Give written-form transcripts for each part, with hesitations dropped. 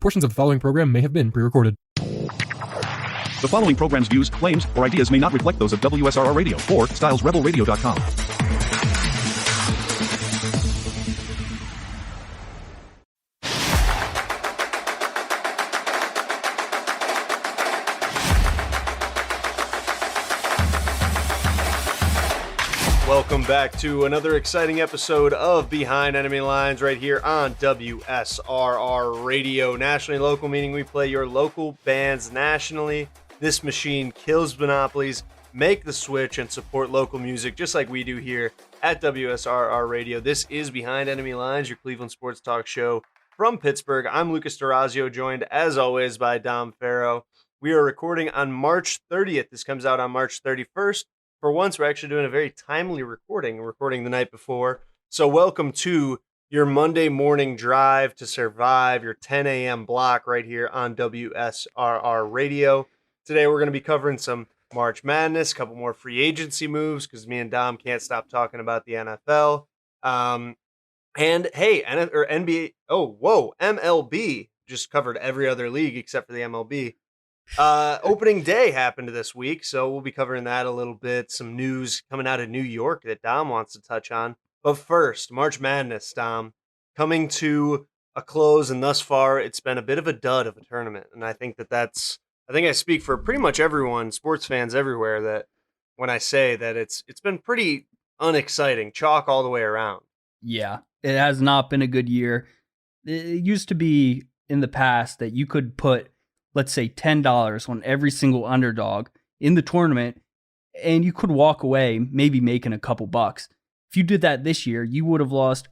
Portions of the following program may have been pre-recorded. The following program's views, claims, or ideas may not reflect those of WSRR Radio or StylesRebelRadio.com. Welcome back to another exciting episode of Behind Enemy Lines right here on WSRR Radio. Nationally local, meaning we play your local bands nationally. This machine kills monopolies. Make the switch and support local music just like we do here at WSRR Radio. This is Behind Enemy Lines, your Cleveland sports talk show from Pittsburgh. I'm Lucas D'Orazio, joined as always by Dom Farrow. We are recording on March 30th. This comes out on March 31st. For once, we're actually doing a very timely recording the night before. So welcome to your Monday morning drive to survive, your 10 a.m. block right here on WSRR Radio. Today, we're going to be covering some March Madness, a couple more free agency moves, because me and Dom can't stop talking about the NFL. And hey, NBA, MLB just covered every other league except for the MLB. Opening day happened this week, so we'll be covering that a little bit. Some news coming out of New York that Dom wants to touch on. But first, March Madness, Dom, coming to a close, and thus far, it's been a bit of a dud of a tournament. And I think I speak for pretty much everyone, sports fans everywhere, that when I say that it's been pretty unexciting, chalk all the way around. Yeah, it has not been a good year. It used to be in the past that you could put, let's say, $10 on every single underdog in the tournament, and you could walk away maybe making a couple bucks. If you did that this year, you would have lost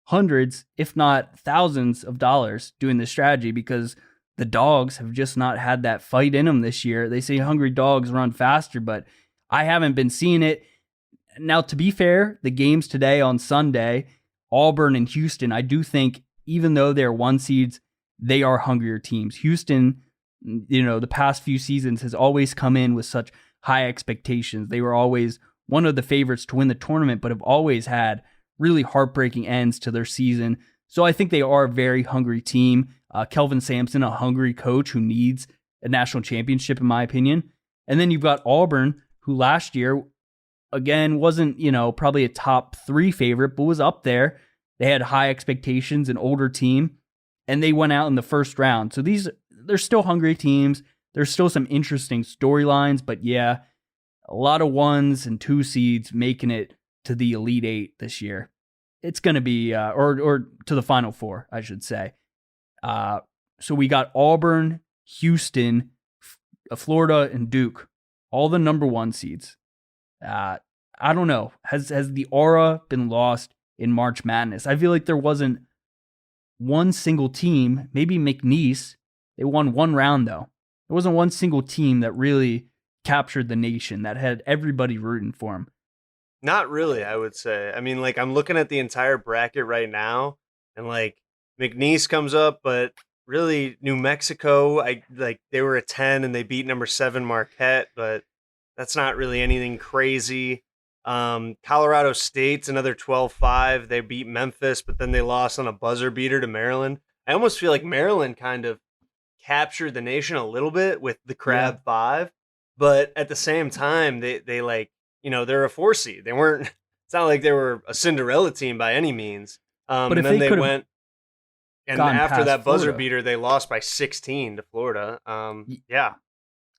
hundreds, if not thousands of dollars doing this strategy, because the dogs have just not had that fight in them this year. They say hungry dogs run faster, but I haven't been seeing it. Now, to be fair, the games today on Sunday, Auburn and Houston, I do think, even though they're one seeds, they are hungrier teams. Houston, the past few seasons has always come in with such high expectations. They were always one of the favorites to win the tournament, but have always had really heartbreaking ends to their season. So I think they are a very hungry team. Kelvin Sampson, a hungry coach who needs a national championship, in my opinion. And then you've got Auburn, who last year, again, wasn't, probably a top 3 favorite, but was up there. They had high expectations, an older team, and they went out in the first round. So they're still hungry teams. There's still some interesting storylines, but yeah, a lot of 1s and 2 seeds making it to the Elite 8 this year. It's going to be, or to the Final 4, I should say. So we got Auburn, Houston, Florida, and Duke, all the number 1 seeds. I don't know. Has the aura been lost in March Madness? I feel like there wasn't one single team, maybe McNeese. They won 1 round, though. There wasn't one single team that really captured the nation, that had everybody rooting for them. Not really, I would say. I mean, I'm looking at the entire bracket right now, and, McNeese comes up, but really, New Mexico, they were a 10, and they beat number 7 Marquette, but that's not really anything crazy. Colorado State's another 12-5. They beat Memphis, but then they lost on a buzzer beater to Maryland. I almost feel like Maryland kind of captured the nation a little bit with the Crab 5, but at the same time, they're a 4 seed. They weren't. It's not like they were a Cinderella team by any means. But and if then they went, and after that buzzer Florida, beater, they lost by 16 to Florida. Yeah.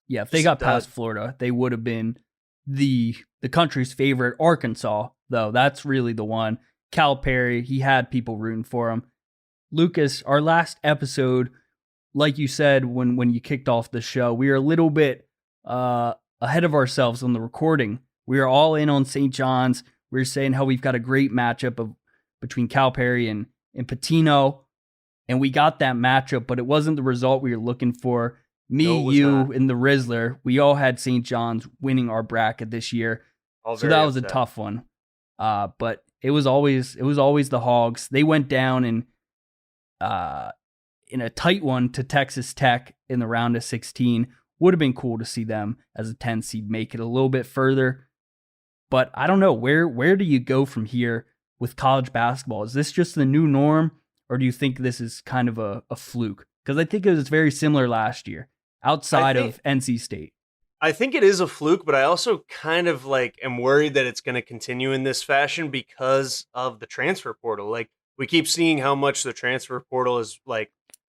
If they got past Florida, they would have been the country's favorite. Arkansas, though, that's really the one. Calipari, he had people rooting for him. Lucas, our last episode, like you said when you kicked off the show, we were a little bit ahead of ourselves on the recording. We were all in on St. John's. We were saying how we've got a great matchup between Calipari and Patino, and we got that matchup, but it wasn't the result we were looking for. And the Rizzler, we all had St. John's winning our bracket this year, so that was a tough one. But it was always the Hogs. They went down in a tight one to Texas Tech in the round of 16. Would have been cool to see them as a 10 seed make it a little bit further. But I don't know, where do you go from here with college basketball? Is this just the new norm, or do you think this is kind of a fluke? Because I think it was very similar last year outside of NC State. I think it is a fluke, but I also kind of like am worried that it's going to continue in this fashion because of the transfer portal. Like we keep seeing how much the transfer portal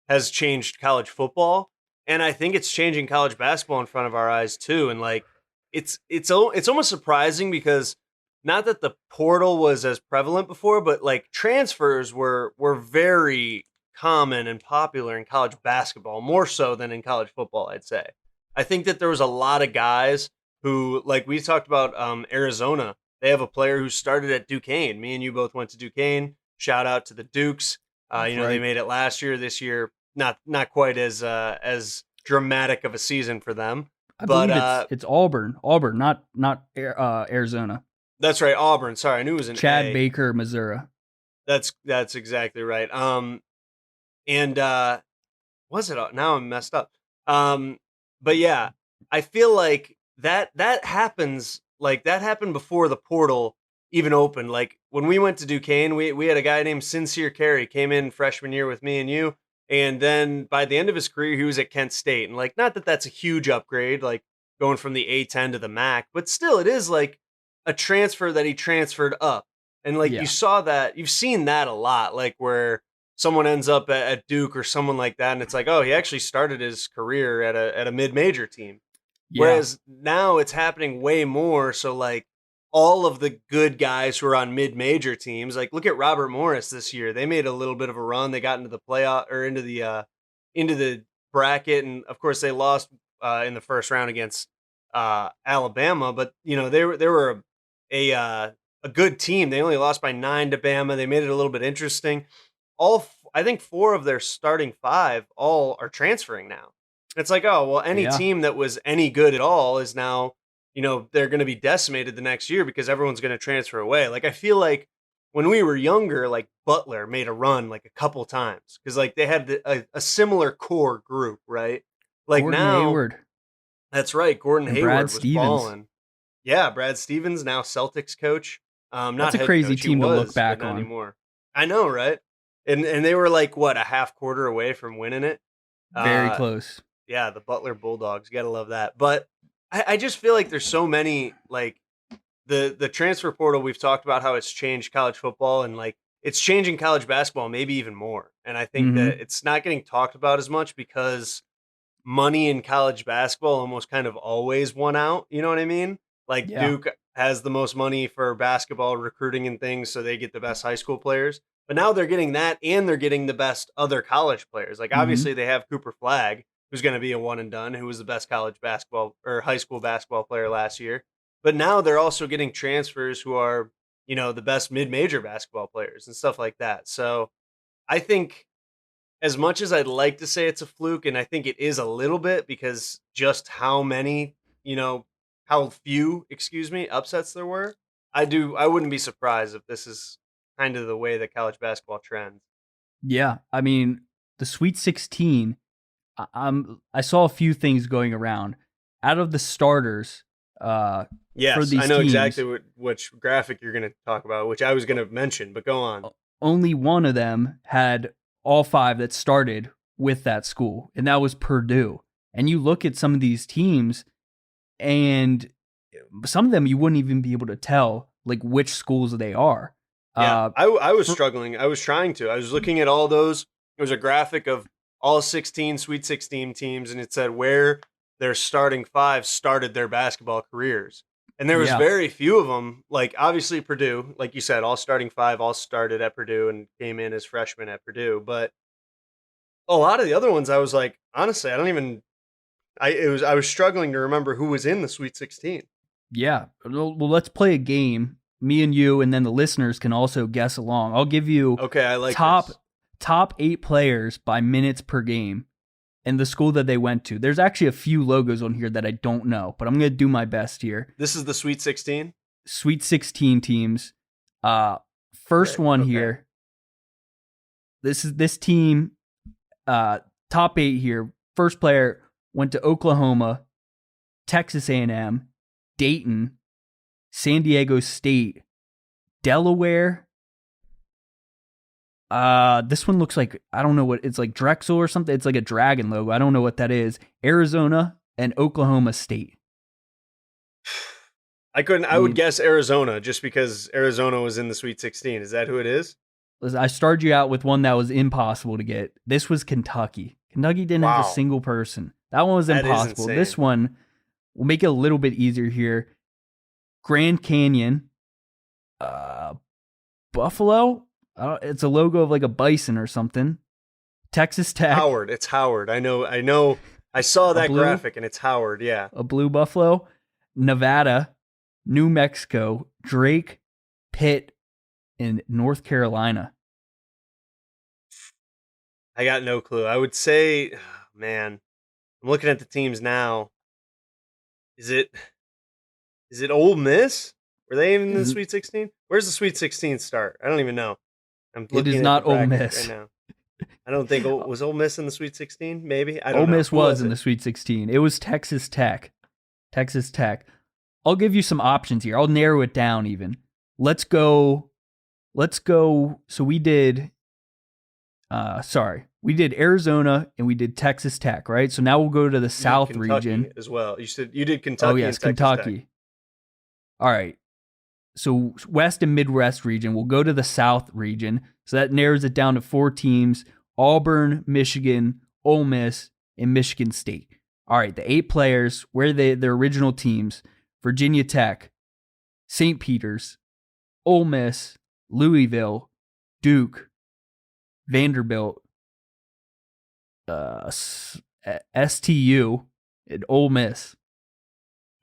has changed college football, and I think it's changing college basketball in front of our eyes too. And like it's almost surprising because not that the portal was as prevalent before, but like transfers were very common and popular in college basketball, more so than in college football, I'd say. I think that there was a lot of guys who, like we talked about Arizona, they have a player who started at Duquesne. Me and you both went to Duquesne. Shout out to the Dukes. They made it last year. This year, not quite as dramatic of a season for them. I believe it's Auburn, not Arizona. That's right, Auburn. Sorry, I knew it was an Chad A. Baker, Missouri. That's exactly right. Was it? Now I'm messed up. But yeah, I feel like that happens. Like that happened before the portal even opened. Like when we went to Duquesne, we had a guy named Sincere Carey came in freshman year with me and you, and then by the end of his career, he was at Kent State. And like, not that that's a huge upgrade, like going from the A10 to the MAC, but still, it is like a transfer that he transferred up. And like you saw that, you've seen that a lot, like where someone ends up at Duke or someone like that, and it's like, oh, he actually started his career at a mid-major team. Yeah. Whereas now it's happening way more. So like all of the good guys who are on mid-major teams, like look at Robert Morris this year. They made a little bit of a run. They got into the playoff or into the bracket, and of course they lost in the first round against Alabama. But you know they were a good team. They only lost by 9 to Bama. They made it a little bit interesting. I think 4 of their starting 5 all are transferring now. It's like, oh, well, any team that was any good at all is now, they're going to be decimated the next year because everyone's going to transfer away. Like, I feel like when we were younger, like Butler made a run like a couple times because like they had a similar core group, right? Like Gordon now, Hayward. That's right. Gordon and Hayward Brad was Stevens. balling. Yeah, Brad Stevens, now Celtics coach. That's a crazy team to look back on. Anymore. I know, right? And they were like, what, a half quarter away from winning it? Very close. Yeah, the Butler Bulldogs. You got to love that. But I just feel like there's so many, like, the transfer portal, we've talked about how it's changed college football, and, like, it's changing college basketball maybe even more. And I think that it's not getting talked about as much because money in college basketball almost kind of always won out. You know what I mean? Like, Duke has the most money for basketball recruiting and things, so they get the best high school players. But now they're getting that, and they're getting the best other college players. Like, obviously, they have Cooper Flagg, who's going to be a one and done, who was the best college basketball or high school basketball player last year. But now they're also getting transfers who are, the best mid-major basketball players and stuff like that. So I think as much as I'd like to say it's a fluke, and I think it is a little bit because just how few upsets there were, I wouldn't be surprised if this is kind of the way that college basketball trends. Yeah, I mean, the Sweet 16, I saw a few things going around. Out of the starters, yes, for these I know teams, exactly which graphic you're going to talk about, which I was going to mention, but go on. Only one of them had all 5 that started with that school, and that was Purdue. And you look at some of these teams, and some of them you wouldn't even be able to tell like which schools they are. Yeah, I was struggling. I was trying to. I was looking at all those. It was a graphic of all 16 Sweet 16 teams, and it said where their starting 5 started their basketball careers. And there was very few of them. Like, obviously, Purdue, like you said, all starting 5 all started at Purdue and came in as freshmen at Purdue. But a lot of the other ones, I was like, honestly, I was struggling to remember who was in the Sweet 16. Yeah. Well, let's play a game. Me and you, and then the listeners can also guess along. I'll give you I like top 8 players by minutes per game and the school that they went to. There's actually a few logos on here that I don't know, but I'm going to do my best here. This is the Sweet 16? Sweet 16 teams. First one here. This team, top 8 here. First player went to Oklahoma, Texas A&M, Dayton, San Diego State, Delaware, This one looks like, I don't know what, it's like Drexel or something. It's like a dragon logo. I don't know what that is. Arizona and Oklahoma State. I would guess Arizona just because Arizona was in the Sweet 16. Is that who it is? Listen, I started you out with one that was impossible to get. This was Kentucky. Kentucky didn't have a single person. That one was impossible. This one will make it a little bit easier here. Grand Canyon, Buffalo. It's a logo of like a bison or something. Texas Tech. Howard. It's Howard. I know. I saw that graphic and it's Howard. Yeah. A blue buffalo. Nevada, New Mexico, Drake, Pitt, and North Carolina. I got no clue. I would say, man, I'm looking at the teams now. Is it Ole Miss? Were they even in the Sweet 16? Where's the Sweet 16 start? I don't even know. It is not Ole Miss. Right now. I don't think was Ole Miss in the Sweet 16. Maybe I don't know. Ole Miss was in it? the Sweet 16. It was Texas Tech. Texas Tech. I'll give you some options here. I'll narrow it down even. Let's go. So we did. We did Arizona and we did Texas Tech, right? So now we'll go to the South Kentucky region as well. You said you did Kentucky. Oh yes, and Kentucky. Tech. All right. So West and Midwest region. We'll go to the South region. So that narrows it down to 4 teams: Auburn, Michigan, Ole Miss, and Michigan State. All right, the 8 players, where their original teams: Virginia Tech, St. Peter's, Ole Miss, Louisville, Duke, Vanderbilt, STU, and Ole Miss.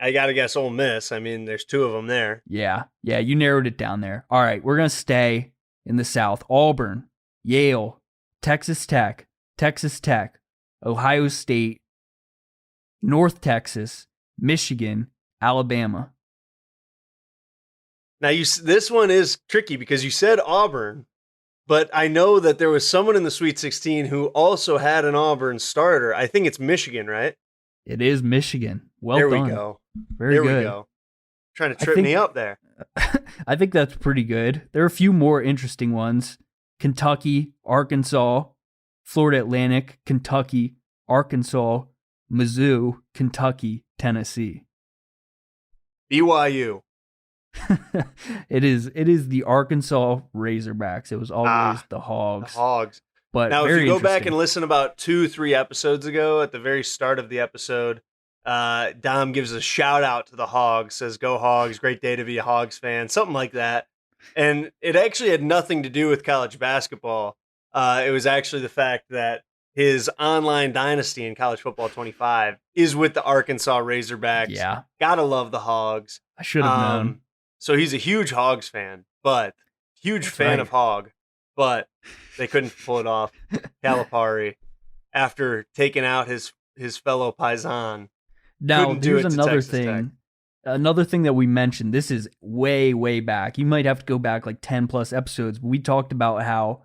I got to guess Ole Miss. I mean, there's 2 of them there. Yeah, you narrowed it down there. All right, we're going to stay in the South. Auburn, Yale, Texas Tech, Ohio State, North Texas, Michigan, Alabama. Now, this one is tricky because you said Auburn, but I know that there was someone in the Sweet 16 who also had an Auburn starter. I think it's Michigan, right? It is Michigan. Well there done. We go. Very there good. We go. Trying to trip me up there. I think that's pretty good. There are a few more interesting ones. Kentucky, Arkansas, Florida Atlantic, Kentucky, Arkansas, Mizzou, Kentucky, Tennessee. BYU. It is the Arkansas Razorbacks. It was always the Hogs. The Hogs. But now, if you go back and listen about 2-3 episodes ago, at the very start of the episode, Dom gives a shout out to the Hogs, says, "Go Hogs, great day to be a Hogs fan," something like that. And it actually had nothing to do with college basketball. It was actually the fact that his online dynasty in college football 25 is with the Arkansas Razorbacks. Yeah. Gotta love the Hogs. I should have known. So he's a huge Hogs fan, but huge fan of Hog, but they couldn't pull it off. Calipari, after taking out his fellow Paisan. Now, here's another thing. Another thing that we mentioned, this is way, way back. You might have to go back like 10 plus episodes. But we talked about how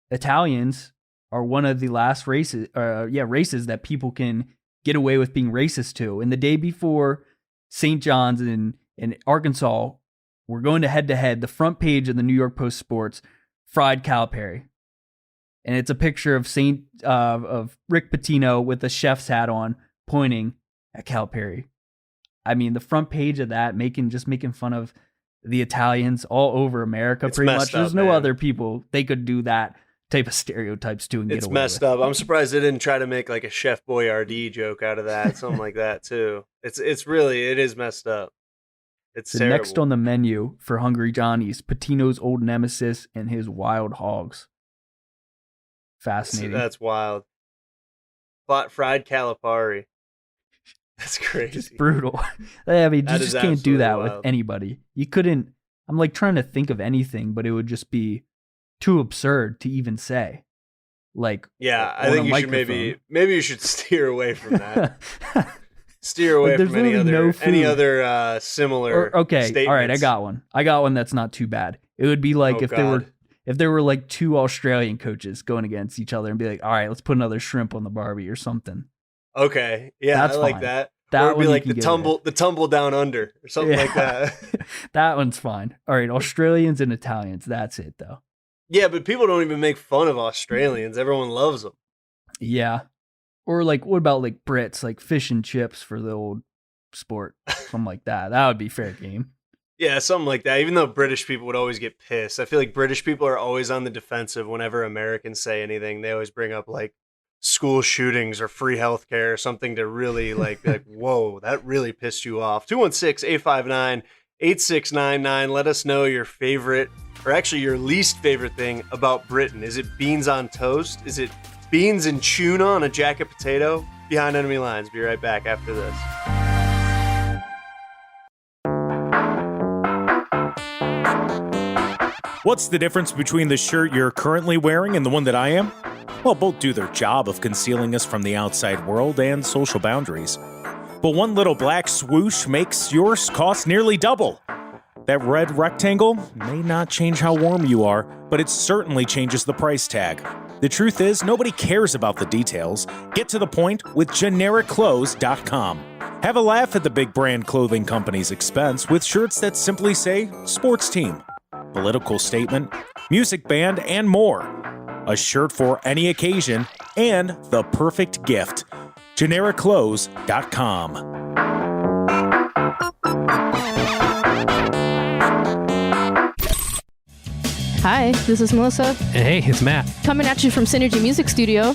Italians are one of the last races that people can get away with being racist to. And the day before St. John's in Arkansas, we're going to head-to-head. The front page of the New York Post Sports, fried Calipari. And it's a picture of Rick Pitino with a chef's hat on, pointing at Calipari. I mean, the front page of that, making fun of the Italians all over America, it's pretty much. There's no man. Other people they could do that type of stereotypes to and get away with. It's messed up. I'm surprised they didn't try to make like a Chef Boyardee joke out of that, something like that too. It is messed up. It's so terrible. Next on the menu for Hungry Johnny's, Patino's old nemesis and his wild hogs. Fascinating. That's wild. Fried Calipari. That's crazy. It's brutal. I mean, you That just is can't do that wild. with anybody. You couldn't. I'm like trying to think of anything, but it would just be too absurd to even say. Like, yeah, I think you should maybe you should steer away from that. Steer away from any other similar. Okay, all right, I got one that's not too bad. It would be like if there were like 2 Australian coaches going against each other and be like, all right, let's put another shrimp on the Barbie or something. Okay, yeah, That's I like fine. that. That or it'd be one like you can the tumble down under or something like that. That one's fine. All right, Australians and Italians. That's it though. Yeah, but people don't even make fun of Australians. Everyone loves them. Yeah. Or like, what about like Brits, like fish and chips for the old sport, something like that. That would be fair game. Yeah, something like that. Even though British people would always get pissed. I feel like British people are always on the defensive whenever Americans say anything. They always bring up like school shootings or free healthcare or something to really like be like, whoa, that really pissed you off. 216-859-8699. Let us know your favorite, or actually your least favorite thing about Britain. Is it beans on toast? Is it beans and tuna on a jacket potato? Behind Enemy Lines. Be right back after this. What's the difference between the shirt you're currently wearing and the one that I am? Well, both do their job of concealing us from the outside world and social boundaries. But one little black swoosh makes yours cost nearly double. That red rectangle may not change how warm you are, but it certainly changes the price tag. The truth is, nobody cares about the details. Get to the point with GenericClothes.com. Have a laugh at the big brand clothing company's expense with shirts that simply say sports team, political statement, music band, and more. A shirt for any occasion and the perfect gift. GenericClothes.com. Hi, this is Melissa, Hey, it's Matt. coming at you from Synergy Music Studio.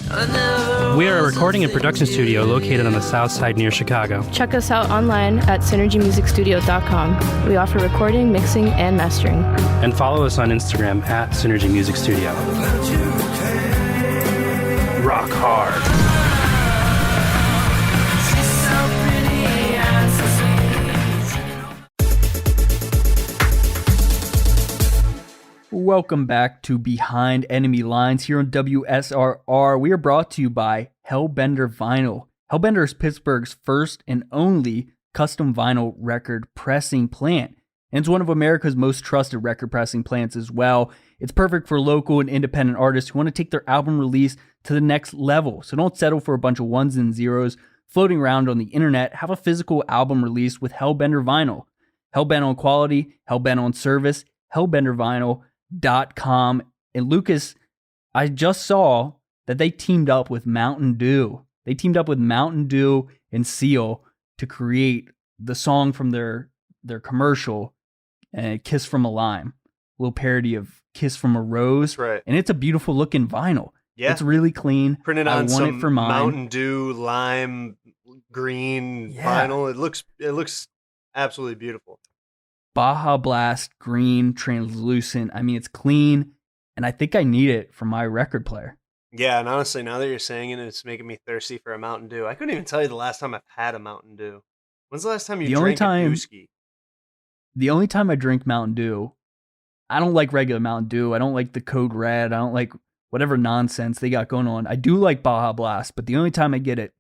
We are a recording and production studio located on the south side near Chicago. Check us out online at synergymusicstudio.com. We offer recording, mixing, and mastering. And follow us on Instagram at Synergy Music Studio. Rock hard. Welcome back to Behind Enemy Lines here on WSRR. We are brought to you by Hellbender Vinyl. Hellbender is Pittsburgh's first and only custom vinyl record pressing plant. And it's one of America's most trusted record pressing plants as well. It's perfect for local and independent artists who want to take their album release to the next level. So don't settle for a bunch of ones and zeros floating around on the internet. Have a physical album release with Hellbender Vinyl. Hellbent on quality, hellbent on service, hellbendervinyl.com. And Lucas, I just saw that they teamed up with Mountain Dew. They teamed up with Mountain Dew and Seal to create the song from their commercial, Kiss from a Lime. A little parody of Kiss from a Rose. That's right. And it's a beautiful looking vinyl. Yeah. It's really clean. Printed I on want some it for mine. Mountain Dew lime green vinyl. It looks absolutely beautiful. Baja Blast green, translucent. I mean, it's clean, and I think I need it for my record player. Yeah, and honestly, now that you're saying it, it's making me thirsty for a Mountain Dew. I couldn't even tell you the last time I've had a Mountain Dew. When's the last time you drank a Dewski? The only time I drink Mountain Dew, I don't like regular Mountain Dew. I don't like the Code Red. I don't like whatever nonsense they got going on. I do like Baja Blast, but the only time I get it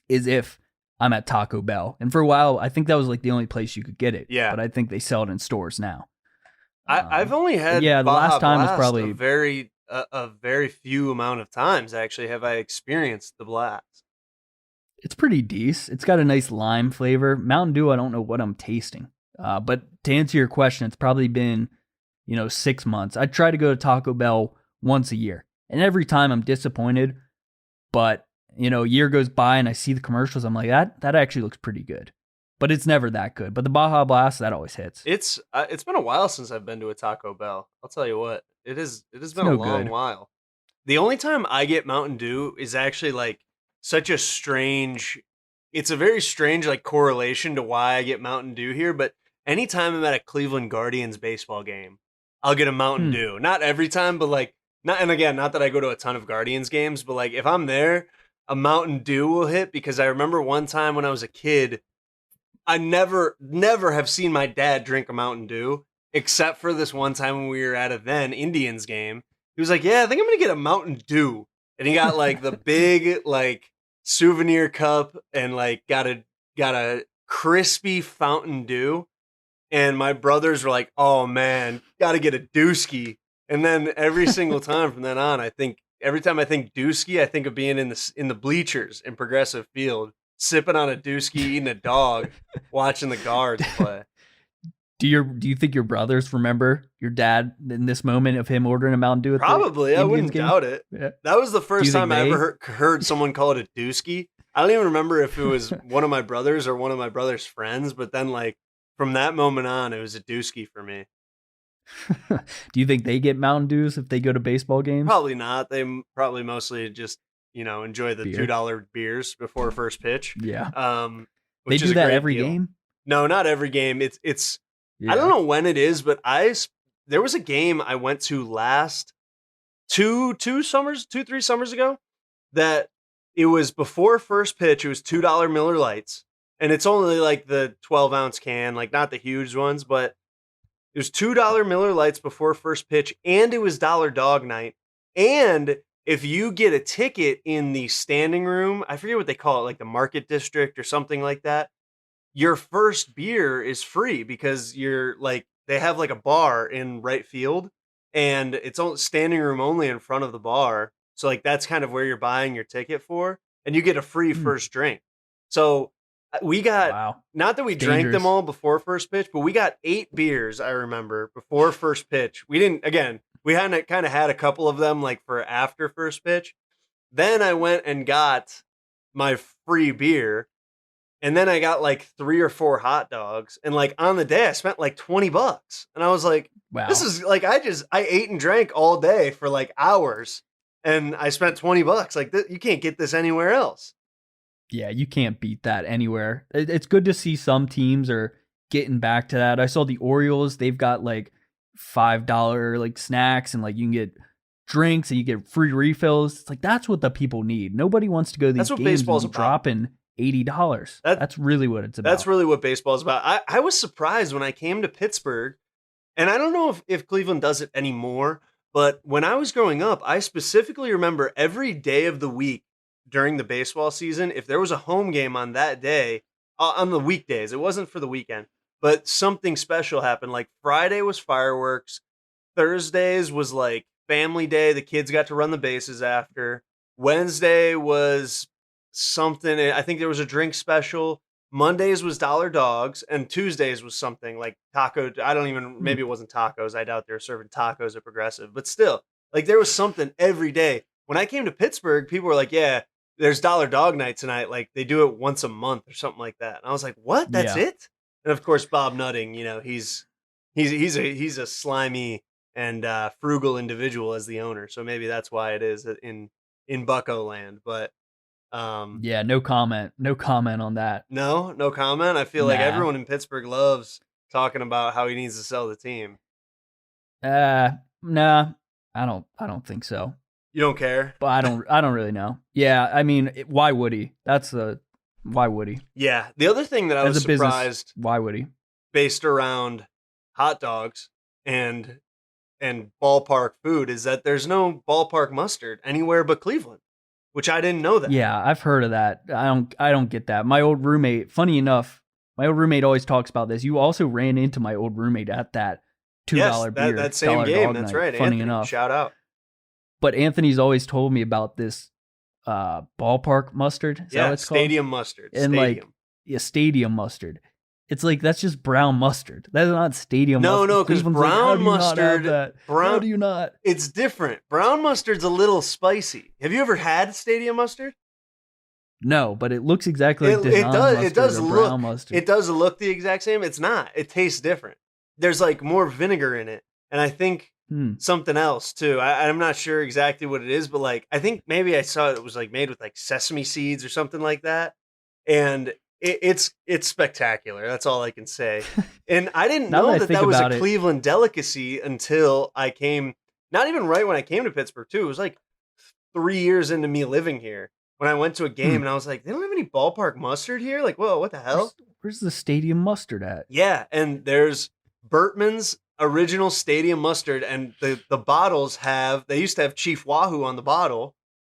is if I'm at Taco Bell. And for a while, I think that was like the only place you could get it. Yeah. But I think they sell it in stores now. I've only had the Baja last time was Blast probably a very few amount of times actually have I experienced the blast. It's pretty decent. It's got a nice lime flavor. Mountain Dew, I don't know what I'm tasting. But to answer your question, it's probably been, 6 months. I try to go to Taco Bell once a year. And every time I'm disappointed. But, a year goes by and I see the commercials. I'm like, that actually looks pretty good. But it's never that good. But the Baja Blast, that always hits. It's been a while since I've been to a Taco Bell. I'll tell you what. It has been a long while. The only time I get Mountain Dew is actually like such a strange, it's a very strange like correlation to why I get Mountain Dew here, but anytime I'm at a Cleveland Guardians baseball game, I'll get a Mountain Dew. Not every time, but like not that I go to a ton of Guardians games, but like if I'm there, a Mountain Dew will hit because I remember one time when I was a kid, I never have seen my dad drink a Mountain Dew except for this one time when we were at a then Indians game. He was like, "Yeah, I think I'm going to get a Mountain Dew." And he got like the big like souvenir cup and like got a crispy Fountain Dew. And my brothers were like, "Oh man, got to get a Dewski." And then every single time from then on, every time I think Dewski, I think of being in the bleachers in Progressive Field, sipping on a Dewski, eating a dog, watching the Guards play. Do you think your brothers remember your dad in this moment of him ordering a Mountain Dew? At Probably. the I wouldn't game? doubt it. Yeah. That was the first think time I they- ever heard someone call it a dooski. I don't even remember if it was one of my brothers or one of my brother's friends, but then like from that moment on, it was a dooski for me. Do you think they get Mountain Dews if they go to baseball games? Probably not. They probably mostly just, enjoy the Beer. $2 beers before first pitch. Yeah. They They do that every game? No, not every game. It's Yeah. I don't know when it is, but there was a game I went to last 3 summers ago that it was before first pitch. It was $2 Miller Lights, and it's only like the 12-ounce can, like not the huge ones, but it was $2 Miller Lights before first pitch, and it was Dollar Dog Night. And if you get a ticket in the standing room, I forget what they call it, like the Market District or something like that, your first beer is free because they have like a bar in right field, and it's all standing room only in front of the bar. So like that's kind of where you're buying your ticket for, and you get a free first drink. So we got, Wow. not that we It's drank dangerous. them all before first pitch, but we got 8 beers, I remember, before first pitch. We hadn't kind of had a couple of them like for after first pitch. Then I went and got my free beer, and then I got like 3 or 4 hot dogs, and like on the day I spent like $20. And I was like, Wow. this is like, I ate and drank all day for like hours, and I spent $20. Like you can't get this anywhere else. Yeah, you can't beat that anywhere. It's good to see some teams are getting back to that. I saw the Orioles, they've got like $5 like snacks, and like you can get drinks and you get free refills. It's like that's what the people need. Nobody wants to go to these That's what games baseball's and about. dropping $80. That's really what it's about. That's really what baseball's about. I was surprised when I came to Pittsburgh, and I don't know if Cleveland does it anymore, but when I was growing up, I specifically remember every day of the week during the baseball season, if there was a home game on that day, on the weekdays, it wasn't for the weekend, but something special happened. Like Friday was fireworks, Thursdays was like family day, the kids got to run the bases after. Wednesday was something, I think there was a drink special. Mondays was Dollar Dogs, and Tuesdays was something like taco. I don't even, maybe it wasn't tacos. I doubt they were serving tacos at Progressive, but still, like there was something every day. When I came to Pittsburgh, people were like, yeah, there's Dollar Dog Night tonight. Like they do it once a month or something like that. And I was like, what? That's Yeah. it? And of course, Bob Nutting, he's a slimy and frugal individual as the owner. So maybe that's why it is in Bucko land. But Yeah, no comment. No comment on that. no comment. I feel like Nah. everyone in Pittsburgh loves talking about how he needs to sell the team. Nah, I don't think so. You don't care? But I don't really know. Yeah, I mean, why would he? Why would he? Yeah. The other thing that I was As a business, surprised why would he? based around hot dogs and ballpark food is that there's no ballpark mustard anywhere but Cleveland, which I didn't know that. Yeah, I've heard of that. I don't get that. My old roommate, funny enough, always talks about this. You also ran into my old roommate at that $2 beer. that same $1 game. Dog That's Night, right. Funny Anthony, enough. shout out. But Anthony's always told me about this ballpark mustard. Is that what it's stadium mustard. And stadium. stadium mustard. It's like that's just brown mustard. That's not stadium mustard. No, 'cause Cleveland's like, brown how do you not have mustard- that? How brown- do you not? It's different. Brown mustard's a little spicy. Have you ever had stadium mustard? No, but it looks exactly like It Dijon does. mustard It does or look. brown mustard. It does look the exact same. It's not. It tastes different. There's like more vinegar in it, and I think something else too. I'm not sure exactly what it is, but like I think maybe I saw it was like made with like sesame seeds or something like that, and it's spectacular. That's all I can say. And I didn't Now know that I that think that was about a it- Cleveland delicacy until I came. Not even right when I came to Pittsburgh too. It was like 3 years into me living here when I went to a game and I was like, they don't have any ballpark mustard here. Like, whoa, what the hell? Where's the stadium mustard at? Yeah, and there's Bertman's original stadium mustard, and the bottles they used to have Chief Wahoo on the bottle,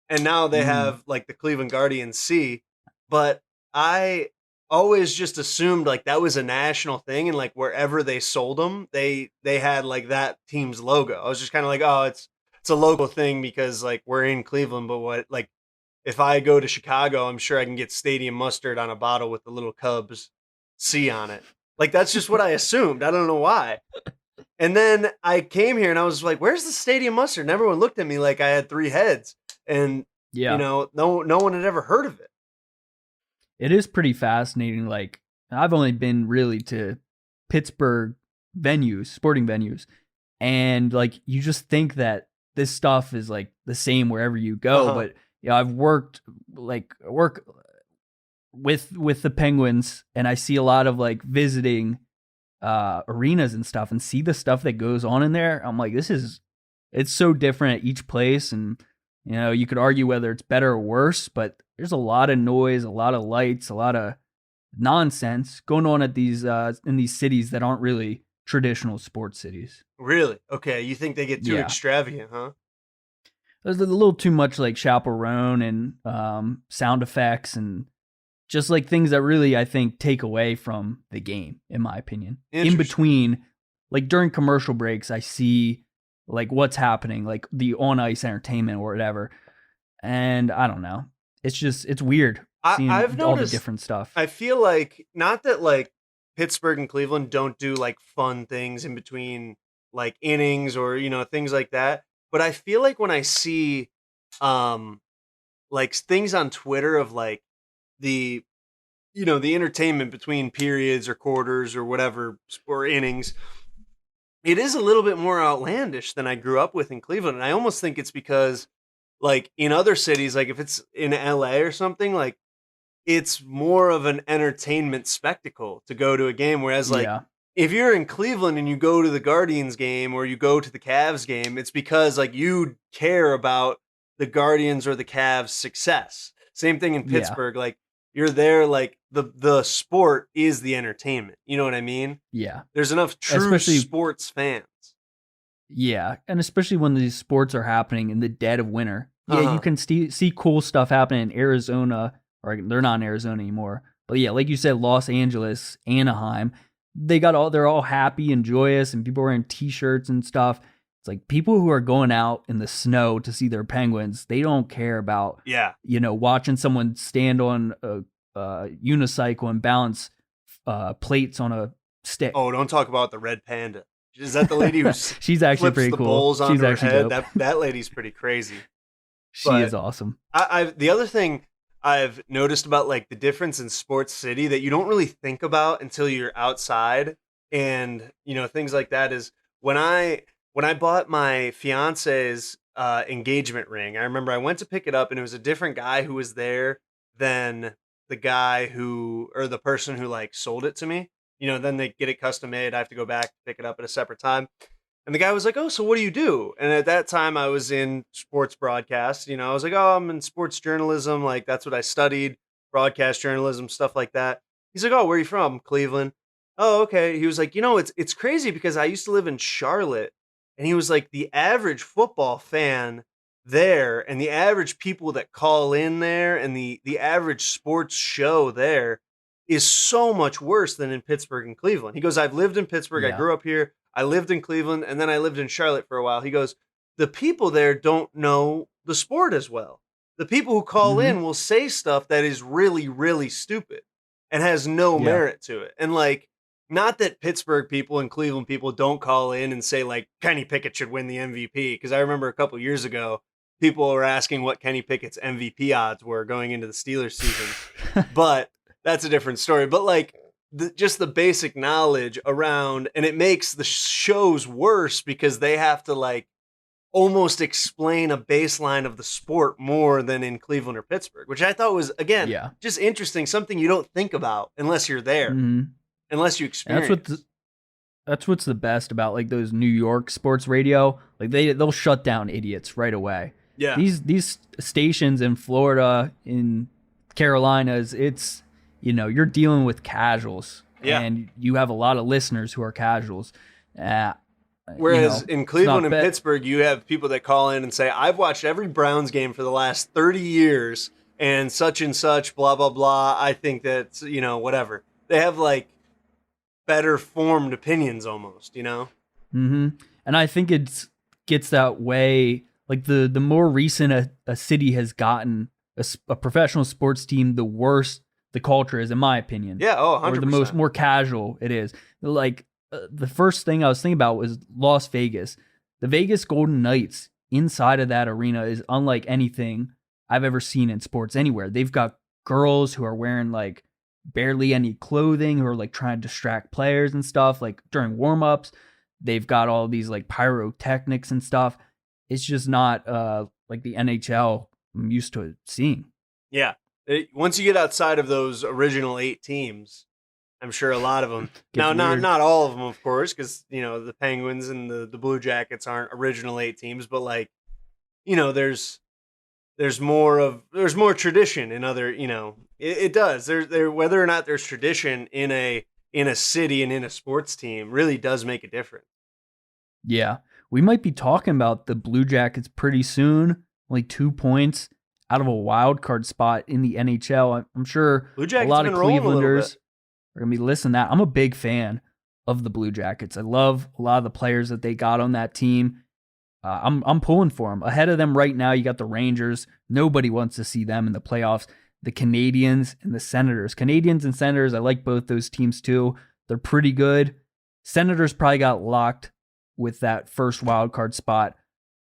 and now they have like the Cleveland Guardian C. But I always just assumed like that was a national thing, and like wherever they sold them, they had like that team's logo. I was just kind of like, oh, it's a local thing because like we're in Cleveland, but what like if I go to Chicago, I'm sure I can get stadium mustard on a bottle with the little Cubs C on it. Like, that's just what I assumed. I don't know why. And then I came here and I was like, where's the stadium mustard? And everyone looked at me like I had 3 heads. And, Yeah. no one had ever heard of it. It is pretty fascinating. Like, I've only been really to Pittsburgh venues, sporting venues. And like, you just think that this stuff is like the same wherever you go. But I've worked with the Penguins, and I see a lot of like visiting arenas and stuff, and see the stuff that goes on in there. I'm like, it's so different at each place, and you could argue whether it's better or worse, but there's a lot of noise, a lot of lights, a lot of nonsense going on at these in these cities that aren't really traditional sports cities. Really? Okay, you think they get too extravagant, huh? There's a little too much like chaperone and sound effects and just like things that really, I think, take away from the game, in my opinion. In between, like during commercial breaks, I see like what's happening, like the on-ice entertainment or whatever. And I don't know. It's weird seeing I've all noticed the different stuff. I feel like, not that like Pittsburgh and Cleveland don't do like fun things in between like innings or, things like that. But I feel like when I see like things on Twitter of like the entertainment between periods or quarters or whatever, or innings, it is a little bit more outlandish than I grew up with in Cleveland. And I almost think it's because like in other cities, like if it's in LA or something, like it's more of an entertainment spectacle to go to a game. Whereas like if you're in Cleveland and you go to the Guardians game or you go to the Cavs game, it's because like you care about the Guardians or the Cavs' success. Same thing in Pittsburgh. Like you're there, like the sport is the entertainment. You know what I mean? Yeah. There's enough true sports fans. Yeah. And especially when these sports are happening in the dead of winter. Yeah, you can see cool stuff happening in Arizona, or they're not in Arizona anymore. But yeah, like you said, Los Angeles, Anaheim, they're all happy and joyous, and people wearing t-shirts and stuff. It's like people who are going out in the snow to see their Penguins, they don't care about, watching someone stand on a unicycle and balance plates on a stick. Oh, don't talk about the red panda. Is that the lady who she's actually pretty the cool. bowls She's onto her actually head? dope. That lady's pretty crazy. She is awesome. The other thing I've noticed about like the difference in sports city that you don't really think about until you're outside and things like that is when I bought my fiance's engagement ring. I remember I went to pick it up and it was a different guy who was there than the guy or the person who like sold it to me. Then they get it custom made. I have to go back to pick it up at a separate time. And the guy was like, "Oh, so what do you do?" And at that time I was in sports broadcast. I was like, "Oh, I'm in sports journalism. Like that's what I studied, broadcast journalism, stuff like that." He's like, "Oh, where are you from?" "Cleveland." "Oh, okay." He was like, it's crazy because I used to live in Charlotte. And he was like, the average football fan there and the average people that call in there and the average sports show there is so much worse than in Pittsburgh and Cleveland. He goes, "I've lived in Pittsburgh. I grew up here. I lived in Cleveland, and then I lived in Charlotte for a while." He goes, "The people there don't know the sport as well. The people who call in will say stuff that is really, really stupid and has no merit to it." And like, not that Pittsburgh people and Cleveland people don't call in and say like Kenny Pickett should win the MVP. Because I remember a couple years ago, people were asking what Kenny Pickett's MVP odds were going into the Steelers season. But that's a different story. But like just the basic knowledge around, and it makes the shows worse because they have to like almost explain a baseline of the sport more than in Cleveland or Pittsburgh, which I thought was, again, just interesting. Something you don't think about unless you're there. Unless you experience. That's what's the best about like those New York sports radio. Like they'll shut down idiots right away. Yeah. These stations in Florida, in Carolinas, it's you're dealing with casuals. Yeah. And you have a lot of listeners who are casuals. Whereas in Cleveland and Pittsburgh, you have people that call in and say, "I've watched every Browns game for the last 30 years and such, blah, blah, blah. I think that's, whatever." They have like better formed opinions almost, And I think it gets that way. Like the more recent a city has gotten, a professional sports team, the worse the culture is, in my opinion. Yeah, oh, 100%. Or the more casual it is. Like, the first thing I was thinking about was Las Vegas. The Vegas Golden Knights inside of that arena is unlike anything I've ever seen in sports anywhere. They've got girls who are wearing like barely any clothing, who are like trying to distract players and stuff, like during warm-ups. They've got all these like pyrotechnics and stuff. It's just not like the NHL I'm used to seeing. Yeah. Once you get outside of those original 8 teams, I'm sure a lot of them. Now, not all of them, of course, because, you know, the Penguins and the Blue Jackets aren't original 8 teams, but like, you know, there's more tradition in other, you know, it does. There whether or not there's tradition in a city and in a sports team really does make a difference. Yeah. We might be talking about the Blue Jackets pretty soon. Only 2 points out of a wild card spot in the NHL. I'm sure Blue a Jackets lot of Clevelanders bit. are going to be listening to that. I'm a big fan of the Blue Jackets. I love a lot of the players that they got on that team. I'm pulling for them. Ahead of them right now, you got the Rangers. Nobody wants to see them in the playoffs. The Canadiens and the Senators. Canadiens and Senators, I like both those teams too. They're pretty good. Senators probably got locked with that first wild card spot,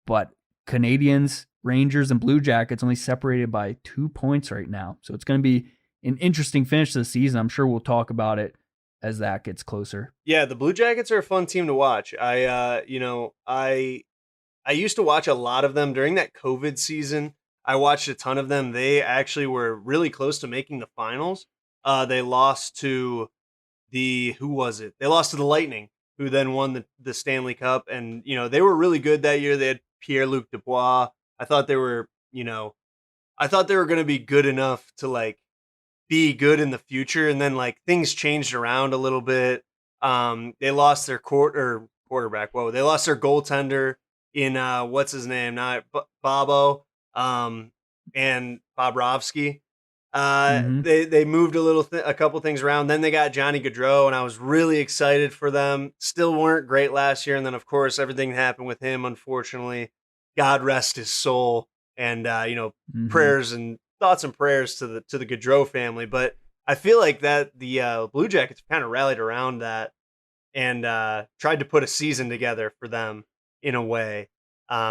but Canadiens, Rangers, and Blue Jackets only separated by 2 points right now. So it's going to be an interesting finish to the season. I'm sure we'll talk about it as that gets closer. Yeah, the Blue Jackets are a fun team to watch. I used to watch a lot of them during that COVID season. I watched a ton of them. They actually were really close to making the finals. They lost to who was it? They lost to the Lightning, who then won the Stanley Cup. And, you know, they were really good that year. They had Pierre-Luc Dubois. I thought they were going to be good enough to like be good in the future. And then like things changed around a little bit. They lost their quarterback. Whoa, they lost their goaltender in what's his name? Not Bobo, and Bobrovsky. They moved a couple things around. Then they got Johnny Gaudreau, and I was really excited for them. Still weren't great last year, and then of course everything happened with him. Unfortunately, God rest his soul. And prayers and thoughts and prayers to the Gaudreau family. But I feel like that the Blue Jackets kind of rallied around that and tried to put a season together for them in a way,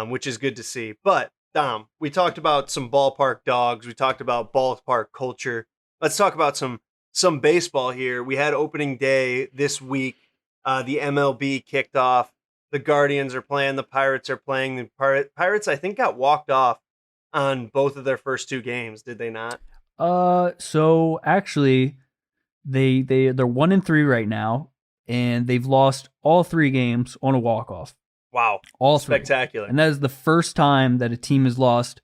which is good to see. But Dom, we talked about some ballpark dogs. We talked about ballpark culture. Let's talk about some baseball here. We had opening day this week. The MLB kicked off. The Guardians are playing. The Pirates are playing. The Pirates, I think, got walked off on both of their first 2 games. Did they not? So actually, they're 1-3 right now, and they've lost all 3 games on a walk-off. Wow. All 3. Spectacular. And that is the first time that a team has lost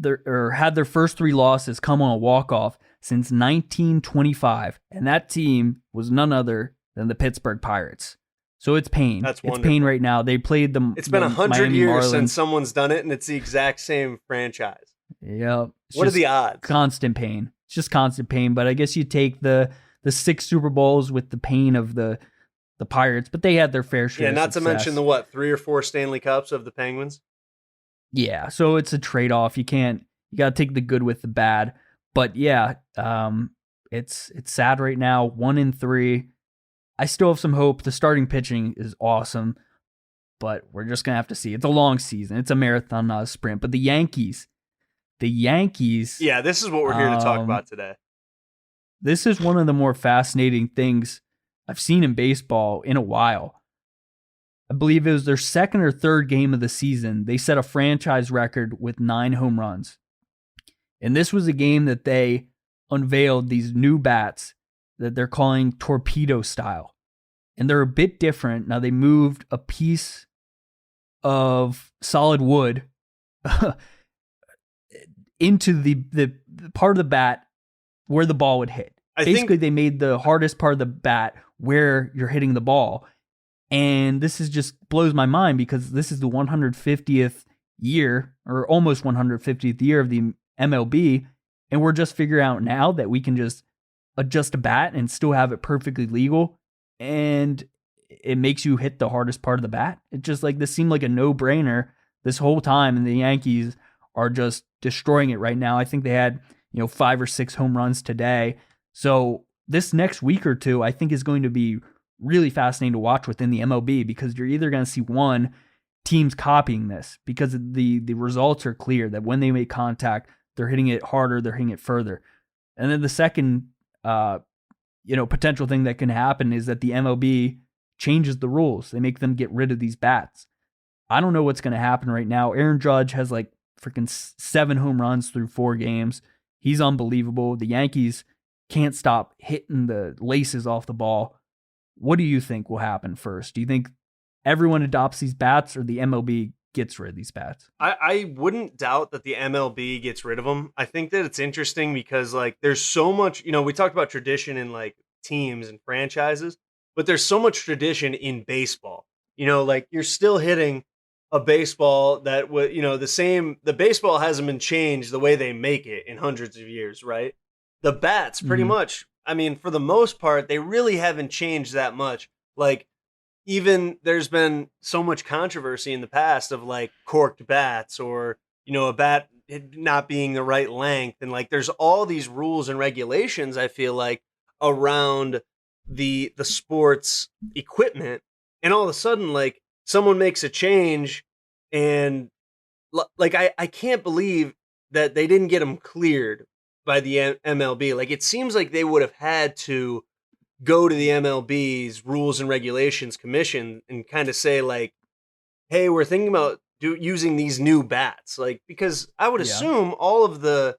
had their first 3 losses come on a walk-off since 1925. And that team was none other than the Pittsburgh Pirates. So it's pain. That's wonderful. It's pain right now. They played them. It's been 100 years since someone's done it, and it's the exact same franchise. Yeah. What are the odds? Constant pain. It's just constant pain. But I guess you take the 6 Super Bowls with the pain of the Pirates, but they had their fair share. Yeah, not of to mention the 3 or 4 Stanley Cups of the Penguins. Yeah, so it's a trade-off. You got to take the good with the bad. But yeah, it's sad right now. 1-3. I still have some hope. The starting pitching is awesome, but we're just gonna have to see. It's a long season. It's a marathon, not a sprint. But the Yankees. Yeah, this is what we're here to talk about today. This is one of the more fascinating things I've seen in baseball in a while. I believe it was their second or third game of the season. They set a franchise record with 9 home runs. And this was a game that they unveiled these new bats that they're calling torpedo style. And they're a bit different. Now they moved a piece of solid wood into the part of the bat where the ball would hit. Basically, they made the hardest part of the bat where you're hitting the ball. And this is just blows my mind because this is the 150th year or almost 150th year of the MLB. And we're just figuring out now that we can just adjust a bat and still have it perfectly legal. And it makes you hit the hardest part of the bat. It just like this seemed like a no-brainer this whole time. And the Yankees are just destroying it right now. I think they had 5 or 6 home runs today. So this next week or two, I think is going to be really fascinating to watch within the MLB, because you're either going to see one, teams copying this because the results are clear that when they make contact, they're hitting it harder, they're hitting it further. And then the second, potential thing that can happen is that the MLB changes the rules. They make them get rid of these bats. I don't know what's going to happen right now. Aaron Judge has like freaking 7 home runs through 4 games. He's unbelievable. The Yankees can't stop hitting the laces off the ball. What do you think will happen first? Do you think everyone adopts these bats, or the MLB gets rid of these bats? I wouldn't doubt that the MLB gets rid of them. I think that it's interesting because like there's so much, we talked about tradition in like teams and franchises, but there's so much tradition in baseball. Like you're still hitting a baseball that would, the baseball hasn't been changed the way they make it in hundreds of years, right? The bats pretty much, I mean, for the most part, they really haven't changed that much. Like, even there's been so much controversy in the past of like corked bats or, a bat not being the right length. And like, there's all these rules and regulations, I feel like, around the sports equipment. And all of a sudden, like someone makes a change and like, I can't believe that they didn't get them cleared by the MLB. Like, it seems like they would have had to go to the MLB's Rules and Regulations Commission and kind of say like, hey, we're thinking about using these new bats. Like, because I would assume all of the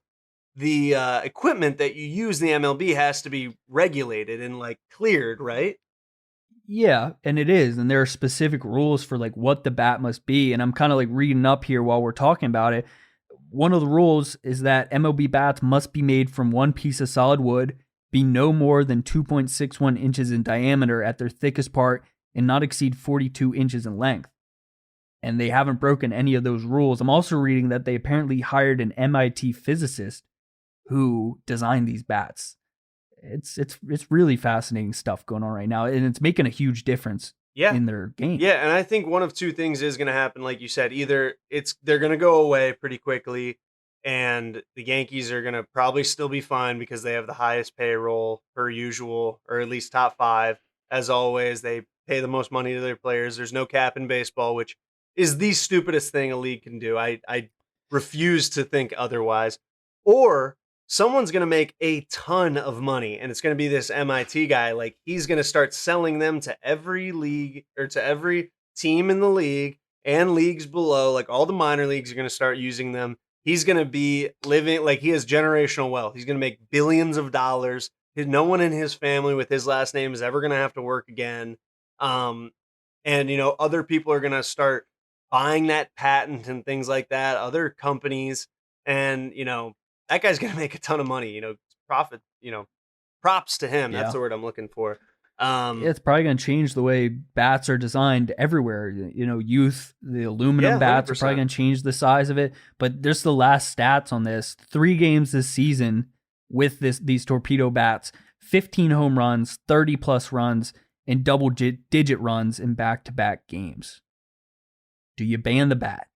equipment that you use in the MLB has to be regulated and like cleared, right? Yeah, and it is. And there are specific rules for like what the bat must be. And I'm kind of like reading up here while we're talking about it. One of the rules is that MLB bats must be made from one piece of solid wood, be no more than 2.61 inches in diameter at their thickest part, and not exceed 42 inches in length. And they haven't broken any of those rules. I'm also reading that they apparently hired an MIT physicist who designed these bats. It's really fascinating stuff going on right now, and it's making a huge difference in their game. Yeah, and I think one of two things is going to happen, like you said. Either they're going to go away pretty quickly, and the Yankees are going to probably still be fine because they have the highest payroll per usual, or at least top 5. As always, they pay the most money to their players. There's no cap in baseball, which is the stupidest thing a league can do. I refuse to think otherwise. Or someone's going to make a ton of money, and it's going to be this MIT guy. Like, he's going to start selling them to every league or to every team in the league and leagues below. Like, all the minor leagues are going to start using them. He's going to be living like he has generational wealth. He's going to make billions of dollars. No one in his family with his last name is ever going to have to work again. And, other people are going to start buying that patent and things like that, other companies. And, that guy's going to make a ton of money, profit, props to him. That's the word I'm looking for. It's probably going to change the way bats are designed everywhere. The aluminum bats 100%. Are probably going to change the size of it. But there's the last stats on this. 3 games this season with these torpedo bats, 15 home runs, 30 plus runs, and double-digit runs in back-to-back games. Do you ban the bat?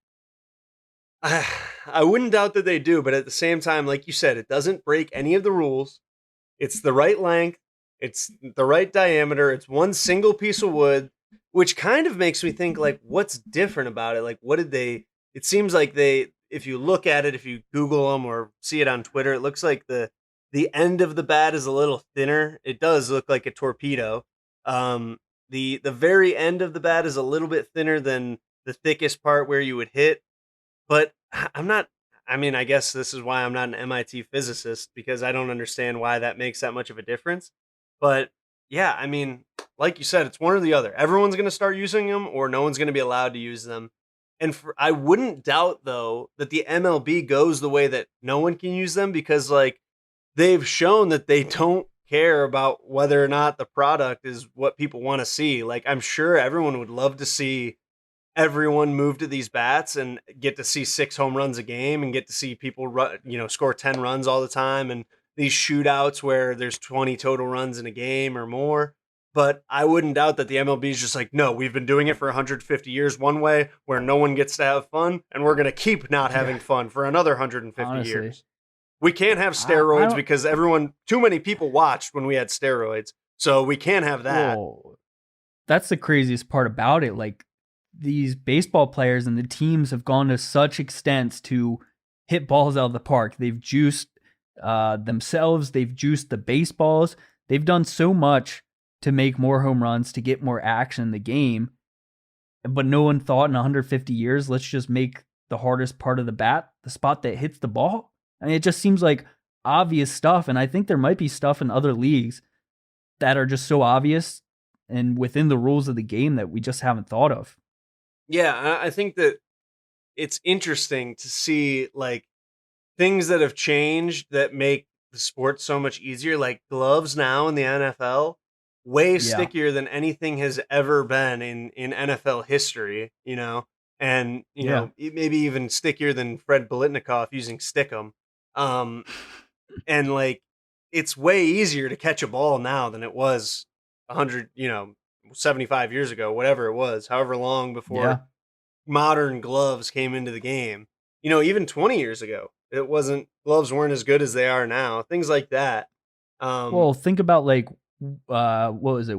I wouldn't doubt that they do, but at the same time, like you said, it doesn't break any of the rules. It's the right length. It's the right diameter. It's one single piece of wood, which kind of makes me think, like, what's different about it? Like, it seems like if you look at it, if you Google them or see it on Twitter, it looks like the end of the bat is a little thinner. It does look like a torpedo. The very end of the bat is a little bit thinner than the thickest part where you would hit. But I guess this is why I'm not an MIT physicist, because I don't understand why that makes that much of a difference. But yeah, like you said, it's one or the other. Everyone's going to start using them, or no one's going to be allowed to use them. And I wouldn't doubt, though, that the MLB goes the way that no one can use them, because like they've shown that they don't care about whether or not the product is what people want to see. Like, I'm sure everyone would love to see everyone move to these bats and get to see 6 home runs a game and get to see people score 10 runs all the time, and these shootouts where there's 20 total runs in a game or more. But I wouldn't doubt that the MLB is just like, no, we've been doing it for 150 years one way where no one gets to have fun, and we're going to keep not having fun for another 150 years. We can't have steroids because too many people watched when we had steroids. So we can't have that. Whoa. That's the craziest part about it. Like, these baseball players and the teams have gone to such extents to hit balls out of the park. They've juiced themselves. They've juiced the baseballs. They've done so much to make more home runs, to get more action in the game. But no one thought in 150 years, let's just make the hardest part of the bat the spot that hits the ball. I mean, it just seems like obvious stuff. And I think there might be stuff in other leagues that are just so obvious and within the rules of the game that we just haven't thought of. Yeah, I think that it's interesting to see like things that have changed that make the sport so much easier, like gloves now in the NFL, way stickier than anything has ever been in NFL history, you know, and, you know, maybe even stickier than Fred Biletnikoff using Stickum. And like, it's way easier to catch a ball now than it was 75 years ago, whatever it was, however long before modern gloves came into the game. You know, even 20 years ago, gloves weren't as good as they are now. Things like that. Well, think about like, what was it?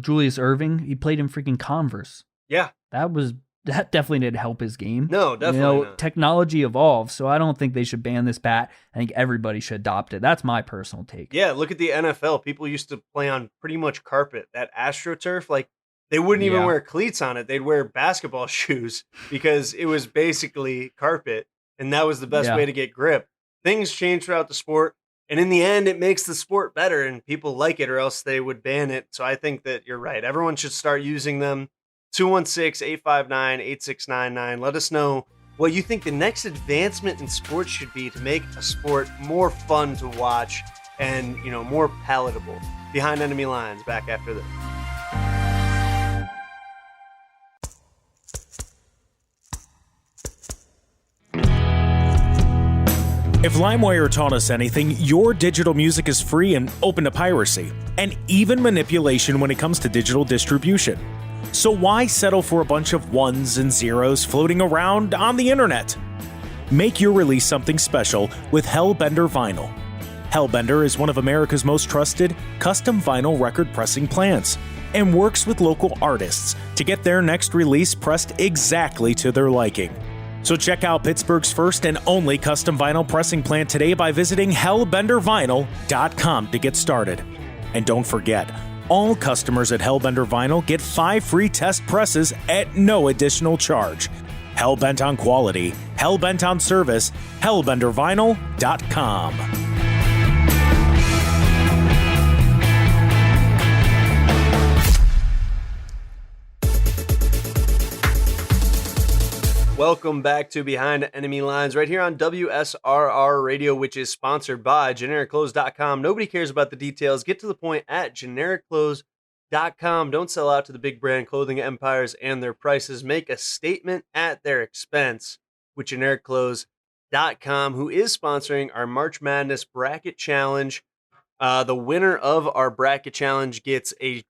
Julius Irving. He played in freaking Converse. Yeah. That definitely didn't help his game. No, definitely not. Technology evolves, so I don't think they should ban this bat. I think everybody should adopt it. That's my personal take. Yeah, look at the NFL. People used to play on pretty much carpet. That AstroTurf, like, they wouldn't even wear cleats on it. They'd wear basketball shoes because it was basically carpet, and that was the best way to get grip. Things change throughout the sport, and in the end, it makes the sport better, and people like it, or else they would ban it. So I think that you're right. Everyone should start using them. 216-859-8699. Let us know what you think the next advancement in sports should be to make a sport more fun to watch and, you know, more palatable. Behind Enemy Lines, back after this. If LimeWire taught us anything, your digital music is free and open to piracy, and even manipulation when it comes to digital distribution. So why settle for a bunch of ones and zeros floating around on the internet? Make your release something special with Hellbender Vinyl. Hellbender is one of America's most trusted custom vinyl record pressing plants and works with local artists to get their next release pressed exactly to their liking. So check out Pittsburgh's first and only custom vinyl pressing plant today by visiting hellbendervinyl.com to get started. And don't forget, all customers at Hellbender Vinyl get 5 free test presses at no additional charge. Hellbent on quality, hellbent on service, hellbendervinyl.com. Welcome back to Behind Enemy Lines right here on WSRR Radio, which is sponsored by GenericClothes.com. Nobody cares about the details. Get to the point at GenericClothes.com. Don't sell out to the big brand clothing empires and their prices. Make a statement at their expense with GenericClothes.com, who is sponsoring our March Madness Bracket Challenge. The winner of our Bracket Challenge gets a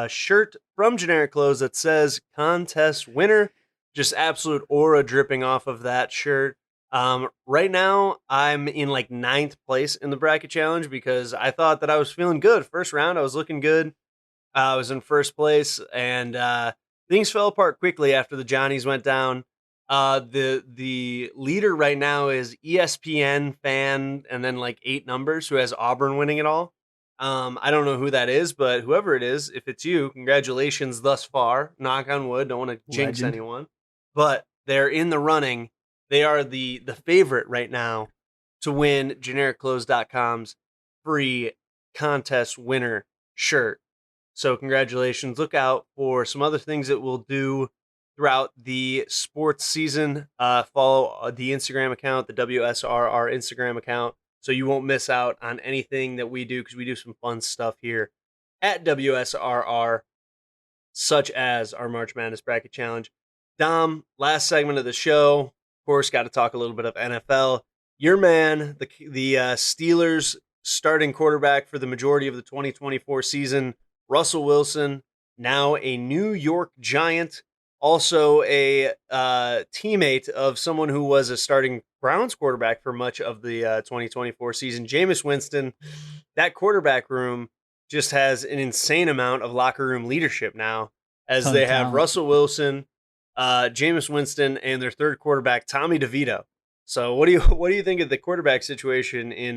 shirt from Generic Clothes that says Contest Winner. Just absolute aura dripping off of that shirt. Right now, I'm in like 9th place in the bracket challenge because I thought that I was feeling good. First round, I was looking good. I was in first place, and things fell apart quickly after the Johnnies went down. The leader right now is ESPN fan, and then like 8 numbers, who has Auburn winning it all. I don't know who that is, but whoever it is, if it's you, congratulations thus far. Knock on wood. Don't want to jinx anyone. But they're in the running. They are the favorite right now to win GenericClothes.com's free contest winner shirt. So congratulations. Look out for some other things that we'll do throughout the sports season. Follow the Instagram account, the WSRR Instagram account, so you won't miss out on anything that we do, because we do some fun stuff here at WSRR, such as our March Madness Bracket Challenge. Dom, last segment of the show. Of course, got to talk a little bit of NFL. Your man, the Steelers starting quarterback for the majority of the 2024 season, Russell Wilson, now a New York Giant, also a teammate of someone who was a starting Browns quarterback for much of the 2024 season. Jameis Winston, that quarterback room just has an insane amount of locker room leadership now, as Ton they of have talent. Russell Wilson, Jameis Winston, and their third quarterback, Tommy DeVito. So what do you think of the quarterback situation in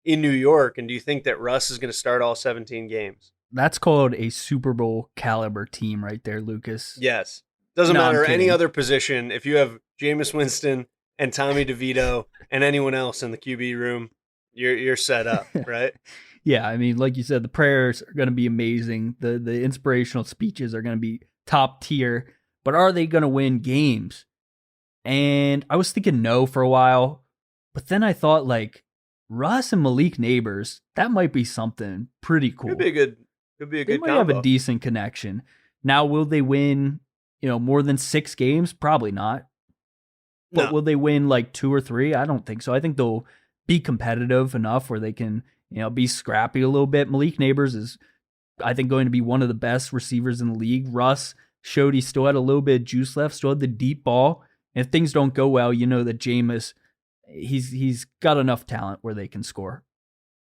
New York? And do you think that Russ is going to start all 17 games? That's called a Super Bowl caliber team right there, Lucas. Yes. Doesn't No, I'm matter any kidding. other position. If you have Jameis Winston and Tommy DeVito and anyone else in the QB room, you're set up, right? Yeah, I mean, like you said, the prayers are going to be amazing. The inspirational speeches are going to be top tier. But are they going to win games? And I was thinking no for a while, but then I thought like Russ and Malik Neighbors, that might be something pretty cool. Could be a good They might have combo. a decent connection. Now, will they win, more than 6 games? Probably not. But No. will they win like 2 or 3? I don't think so. I think they'll be competitive enough where they can, be scrappy a little bit. Malik Neighbors is, I think, going to be one of the best receivers in the league. Russ showed he still had a little bit of juice left, still had the deep ball. And if things don't go well, you know that Jameis, he's got enough talent where they can score.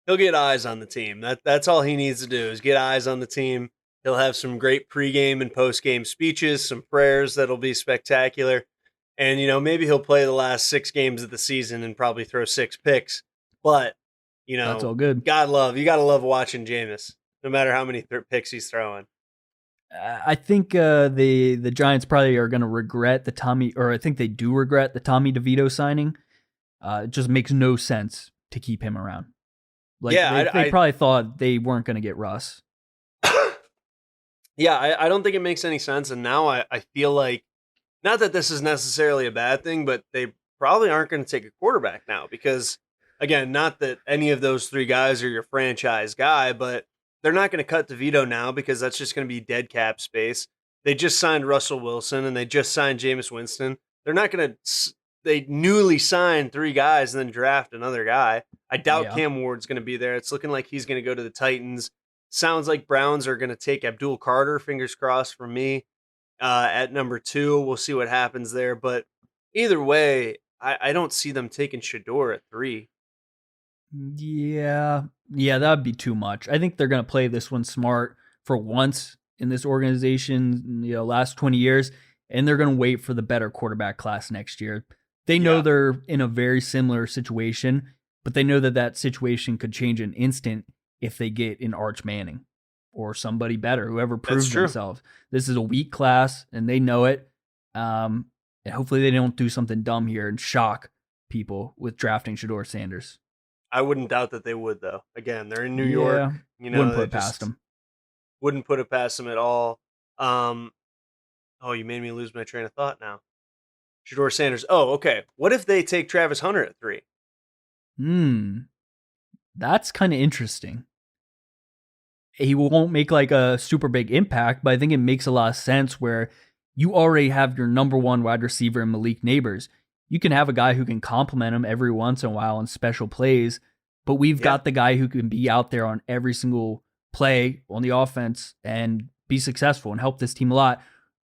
He'll get eyes on the team. That's all he needs to do is get eyes on the team. He'll have some great pregame and postgame speeches, some prayers that'll be spectacular. And, maybe he'll play the last 6 games of the season and probably throw 6 picks. But, That's all good. you got to love watching Jameis, no matter how many picks he's throwing. I think the Giants probably are going to regret the Tommy, or I think they do regret the Tommy DeVito signing. It just makes no sense to keep him around. Like, Yeah, they probably thought they weren't going to get Russ. Yeah, I don't think it makes any sense. And now I feel like, not that this is necessarily a bad thing, but they probably aren't going to take a quarterback now because, again, not that any of those 3 guys are your franchise guy, but they're not going to cut DeVito now because that's just going to be dead cap space. They just signed Russell Wilson and they just signed Jameis Winston. They're not going to, they newly signed 3 guys and then draft another guy. I doubt Cam Ward's going to be there. It's looking like he's going to go to the Titans. Sounds like Browns are going to take Abdul Carter, fingers crossed for me, at number 2. We'll see what happens there. But either way, I don't see them taking Shador at 3. Yeah, that'd be too much. I think they're going to play this one smart for once in this organization, last 20 years, and they're going to wait for the better quarterback class next year. They know they're in a very similar situation, but they know that situation could change in an instant if they get an Arch Manning or somebody better, whoever proves themselves. This is a weak class, and they know it. And hopefully they don't do something dumb here and shock people with drafting Shador Sanders. I wouldn't doubt that they would, though. Again, they're in New York. Wouldn't put it past them. Wouldn't put it past them at all. You made me lose my train of thought now. Shador Sanders. Oh, okay. What if they take Travis Hunter at 3? That's kind of interesting. He won't make like a super big impact, but I think it makes a lot of sense where you already have your number 1 wide receiver in Malik Neighbors. You can have a guy who can complement him every once in a while in special plays, but we've got the guy who can be out there on every single play on the offense and be successful and help this team a lot.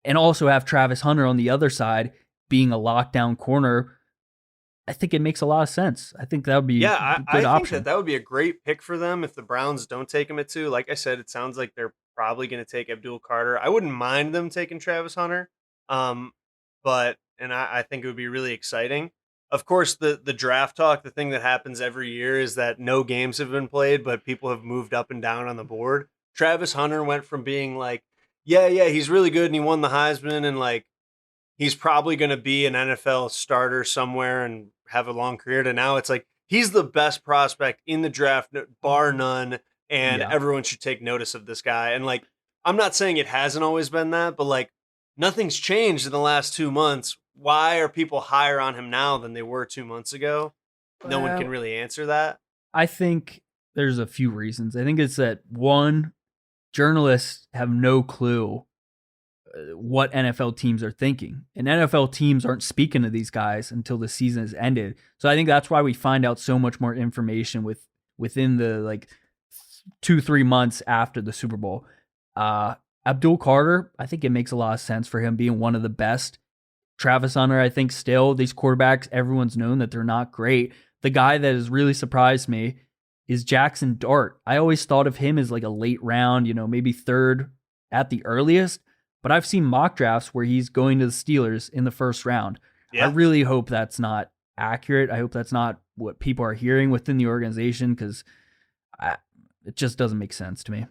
And also have Travis Hunter on the other side being a lockdown corner. I think it makes a lot of sense. I think that would be a good I option. think that would be a great pick for them if the Browns don't take him at 2. Like I said, it sounds like they're probably going to take Abdul Carter. I wouldn't mind them taking Travis Hunter, but I think it would be really exciting. Of course, the draft talk, the thing that happens every year is that no games have been played, but people have moved up and down on the board. Travis Hunter went from being like, yeah, he's really good and he won the Heisman and like he's probably going to be an NFL starter somewhere and have a long career, to now it's like he's the best prospect in the draft, bar none, and everyone should take notice of this guy. And like, I'm not saying it hasn't always been that, but like nothing's changed in the last 2 months. Why are people higher on him now than they were 2 months ago? No one can really answer that. I think there's a few reasons. I think it's that, one, journalists have no clue what NFL teams are thinking. And NFL teams aren't speaking to these guys until the season has ended. So I think that's why we find out so much more information within the like 2-3 months after the Super Bowl. Abdul Carter, I think it makes a lot of sense for him being one of the best. Travis Hunter, I think still, these quarterbacks, everyone's known that they're not great. The guy that has really surprised me is Jackson Dart. I always thought of him as like a late round, maybe third at the earliest, but I've seen mock drafts where he's going to the Steelers in the first round. Yeah. I really hope that's not accurate. I hope that's not what people are hearing within the organization, because it just doesn't make sense to me.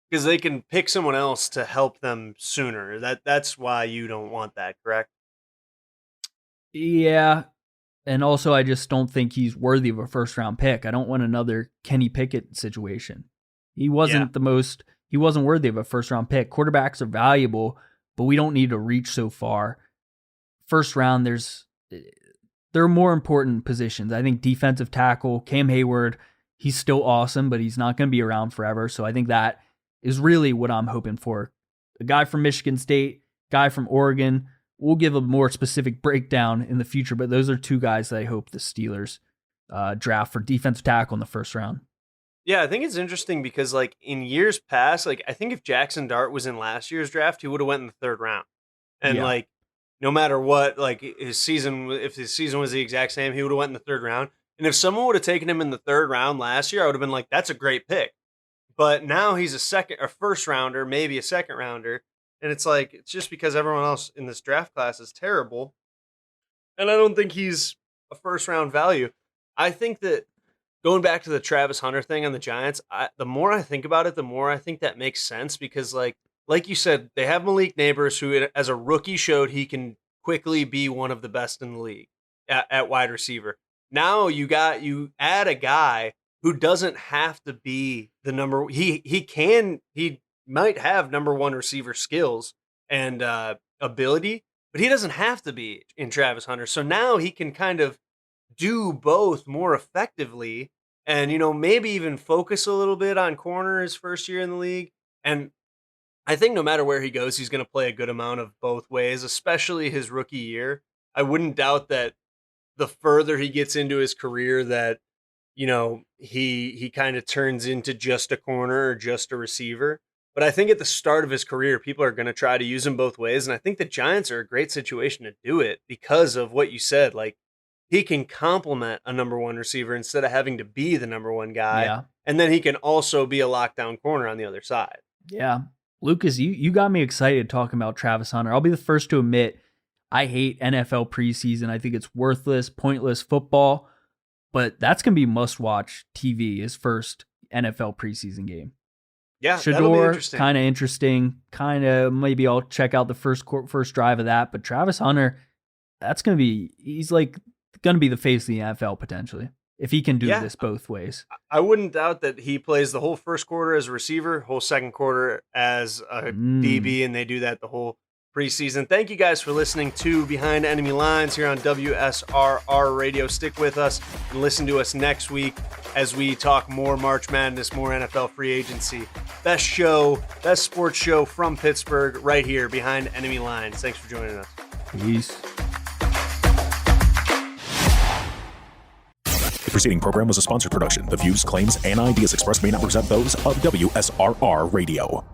Because they can pick someone else to help them sooner. That's why you don't want that, correct? Yeah. And also, I just don't think he's worthy of a first-round pick. I don't want another Kenny Pickett situation. He wasn't he wasn't worthy of a first-round pick. Quarterbacks are valuable, but we don't need to reach so far. First round, there are more important positions. I think defensive tackle, Cam Hayward, he's still awesome, but he's not going to be around forever. So I think that is really what I'm hoping for. A guy from Michigan State, guy from Oregon. We'll give a more specific breakdown in the future, but those are two guys that I hope the Steelers draft for defensive tackle in the first round. Yeah, I think it's interesting because, like, in years past, like, I think if Jackson Dart was in last year's draft, he would have went in the third round. And, like, no matter what, like, if his season was the exact same, he would have went in the third round. And if someone would have taken him in the third round last year, I would have been like, that's a great pick. But now he's a first rounder, maybe a second rounder. And it's like, it's just because everyone else in this draft class is terrible. And I don't think he's a first round value. I think that going back to the Travis Hunter thing on the Giants, the more I think about it, the more I think that makes sense, because like you said, they have Malik Neighbors, who as a rookie showed he can quickly be one of the best in the league at wide receiver. Now you add a guy who doesn't have to be the number. He might have number one receiver skills and ability, but he doesn't have to be in Travis Hunter. So now he can kind of do both more effectively, and maybe even focus a little bit on corner his first year in the league. And I think no matter where he goes, he's going to play a good amount of both ways, especially his rookie year. I wouldn't doubt that the further he gets into his career, that he kind of turns into just a corner or just a receiver. But I think at the start of his career, people are going to try to use him both ways. And I think the Giants are a great situation to do it because of what you said. Like, he can complement a number one receiver instead of having to be the number one guy. Yeah. And then he can also be a lockdown corner on the other side. Yeah. Lucas, you got me excited talking about Travis Hunter. I'll be the first to admit I hate NFL preseason. I think it's worthless, pointless football. But that's going to be must-watch TV, his first NFL preseason game. Yeah, that'll be Shador, interesting. kind of interesting. Kind of maybe I'll check out the first drive of that. But Travis Hunter, he's like going to be the face of the NFL potentially, if he can do this both ways. I wouldn't doubt that he plays the whole first quarter as a receiver, whole second quarter as a DB, and they do that the whole preseason. Thank you guys for listening to Behind Enemy Lines here on WSRR Radio. Stick with us and listen to us next week as we talk more March Madness, more NFL free agency. Best sports show from Pittsburgh right here, Behind Enemy Lines. Thanks for joining us. Peace. The preceding program was a sponsored production. The views, claims, and ideas expressed may not represent those of WSRR Radio.